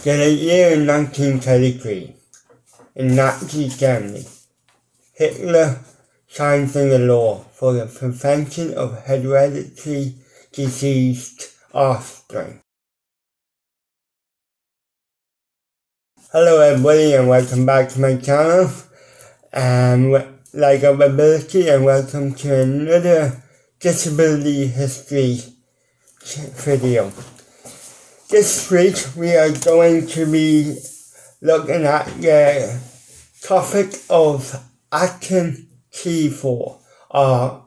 In the year 1933, in Nazi Germany, Hitler signed the law for the prevention of hereditary diseased offspring. Hello everybody and welcome back to my channel. Like of ability and welcome to another disability history video. This week we are going to be looking at the topic of Aktion T4, or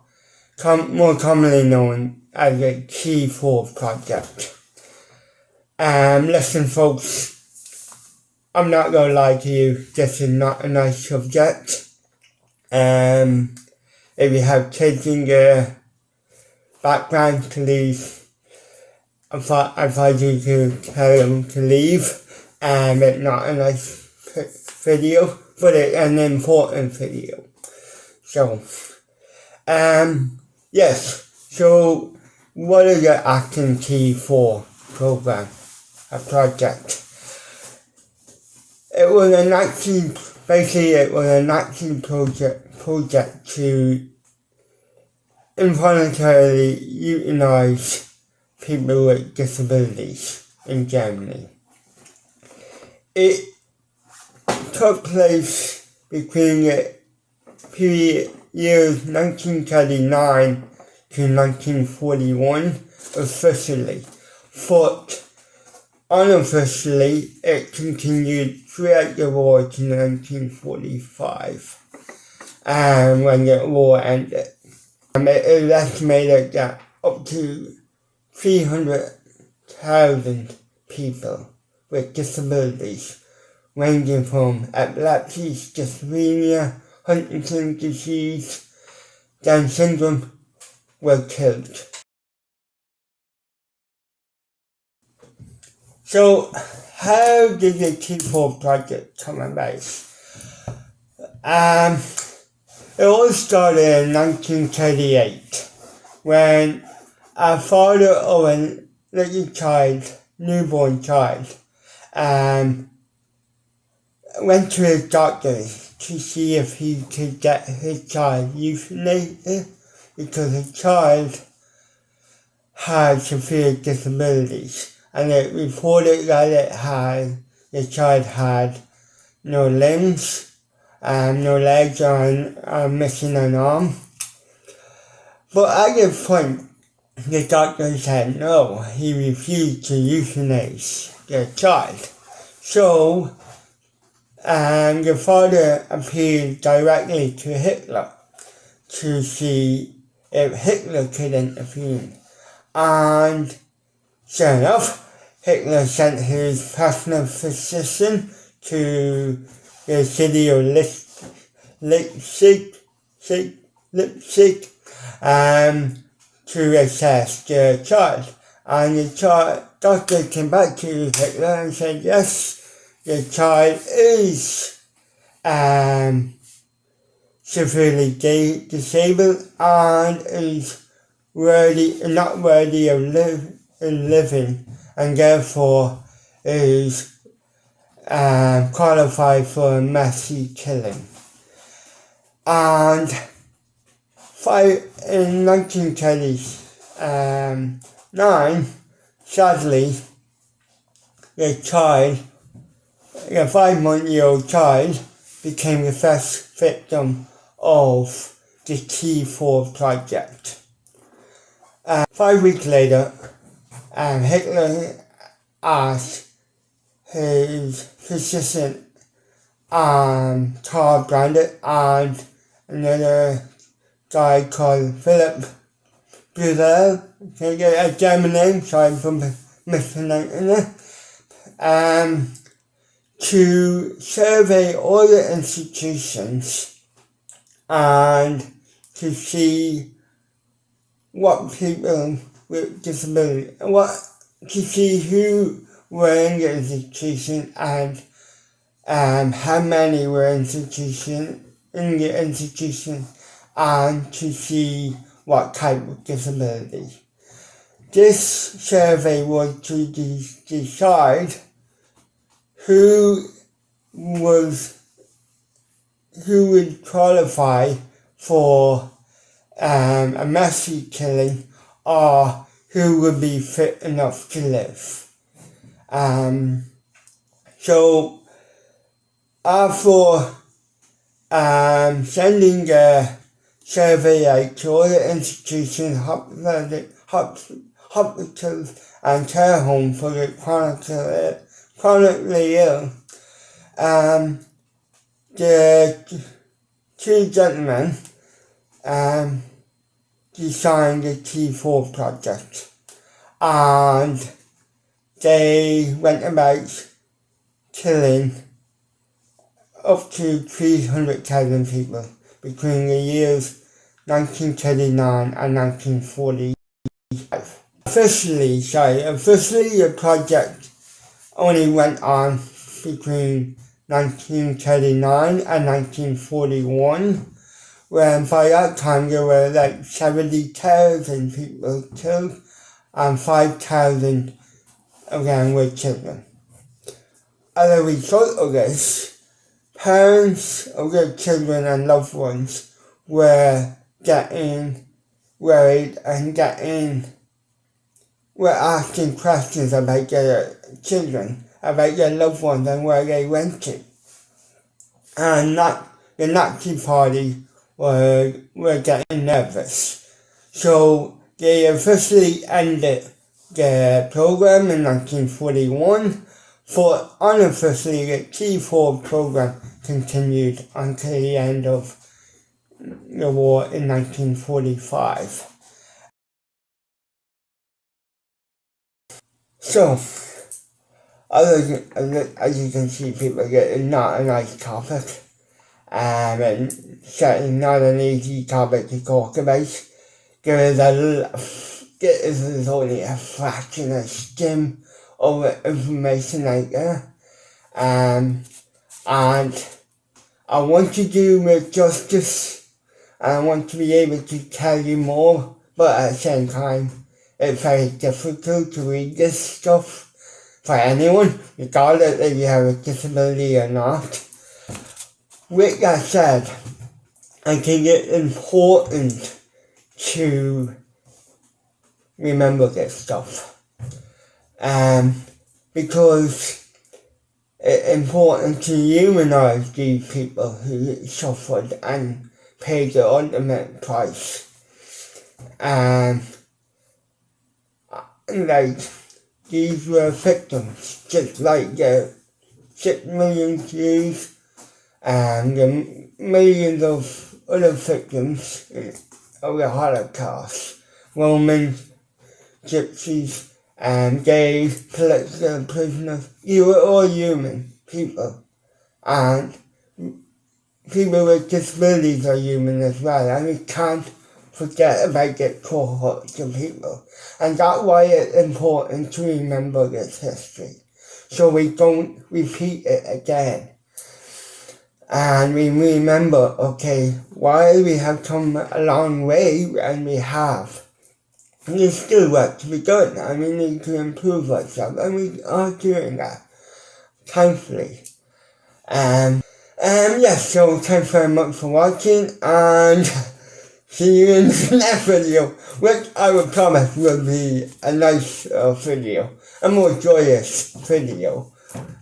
more commonly known as the T4 project. Listen folks, I'm not going to lie to you, this is not a nice subject. If you have kids in your background, please advise you to tell them to leave. It's not a nice video, but it's an important video. So, yes. So, what is the Aktion T4 program, a project? It was an action. Basically, it was an action project to involuntarily euthanize people with disabilities in Germany. It took place between the period years 1939 to 1941 officially, but unofficially it continued throughout the war to 1945, when the war ended. It is estimated that up to 300,000 people with disabilities ranging from epilepsy, schizophrenia, Huntington's disease, Down syndrome were killed. So, how did the T4 project come about? It all started in 1938 when a father of a little child, newborn child, went to his doctor to see if he could get his child euthanized because his child had severe disabilities, and it reported that the child had no limbs, no legs, and missing an arm. But at this point, the doctor said no, he refused to euthanize the child. So, the father appealed directly to Hitler to see if Hitler could intervene. And sure enough, Hitler sent his personal physician to the city of Leipzig, to assess the child. And the doctor came back to Hitler and said, yes, the child is severely disabled and is not worthy of living, and therefore is qualified for a massive killing. And in 1939, sadly, the 5-month-old child became the first victim of the T4 project. 5 weeks later, Hitler asked his physician, Karl Brandt, and another guy called Philip Buzel, a German name, sorry for mispronouncing it, to survey all the institutions and to see what people with disability, to see who were in the institution and how many were in the institution, and to see what type of disability. This survey was to decide who would qualify for a massive killing, or who would be fit enough to live. So after sending a survey out to all the institutions, hospitals and care homes for the chronically ill, the two gentlemen designed the T4 project, and they went about killing up to 300,000 people between the years 1939 and 1945. Officially, the project only went on between 1939 and 1941, when by that time there were like 70,000 people killed and 5,000 again were children. As a result of this, parents of their children and loved ones were getting worried and were asking questions about their children, about their loved ones and where they went to. And the Nazi Party were getting nervous. So they officially ended the program in 1941, but unofficially the T4 program continued until the end of the war in 1945. So, as you can see, people, it's not a nice topic, and certainly not an easy topic to talk about. This is only a fraction, a skim of information out there, and I want to do with justice, and I want to be able to tell you more, but at the same time, it's very difficult to read this stuff for anyone, regardless if you have a disability or not. With that said, I think it's important to remember this stuff, because it's important to humanize these people who suffered and paid the ultimate price. Like, these were victims, just like the 6 million Jews and the millions of other victims of the Holocaust. Romans, Gypsies, gays, political prisoners. You were all human people. And people with disabilities are human as well. And we can't forget about the cohorts of people. And that's why it's important to remember this history, so we don't repeat it again. And we remember, okay, while we have come a long way, and we have, there's still work to be done, and we need to improve ourselves, and we are doing that, thankfully. Yes, so thanks very much for watching, and see you in the next video, which I will promise will be a nice video, a more joyous video.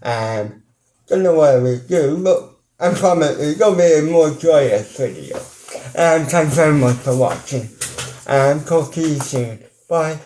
Don't know what I will do, but I promise it's going to be a more joyous video. Thanks very much for watching, and talk to you soon. Bye.